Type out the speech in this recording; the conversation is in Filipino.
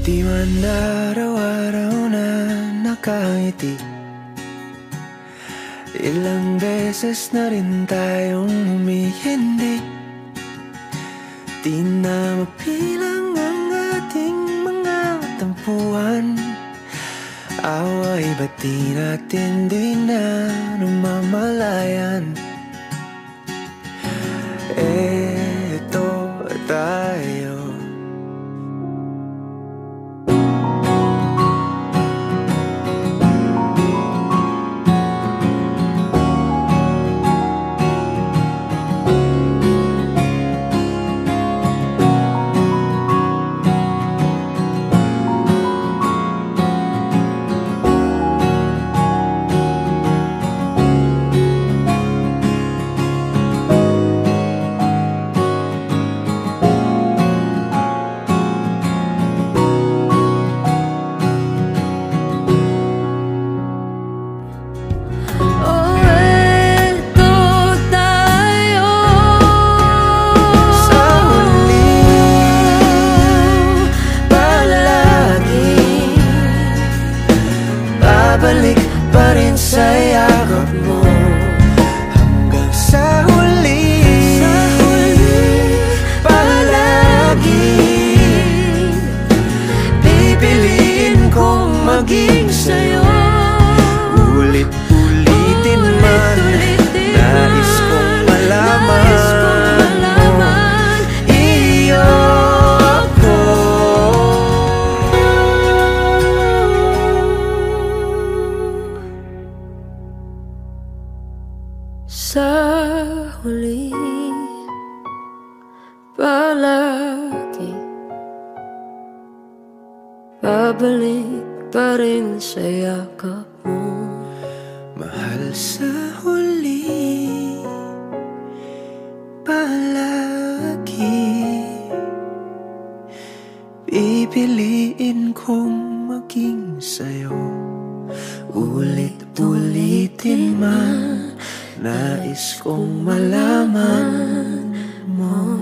Di man araw-araw na nakangiti, ilang beses na rin tayong humihindi. Di na mapilang ang ating mga tampuhan. Away ba't di natin di na namamalayan? Eto tayo. Babalik pa rin sa yakap mo hanggang sa huli. Palagi pipiliin kong maging sa'yo. Ulit-ulitin man, nais kong malaman mo, iyo ako. Sa huli, palagi babalik pa rin sa yakap mo. Mahal, sa huli, palagi pipiliin kong maging sa'yo. Ulit-ulitin man, nais kong malaman mo.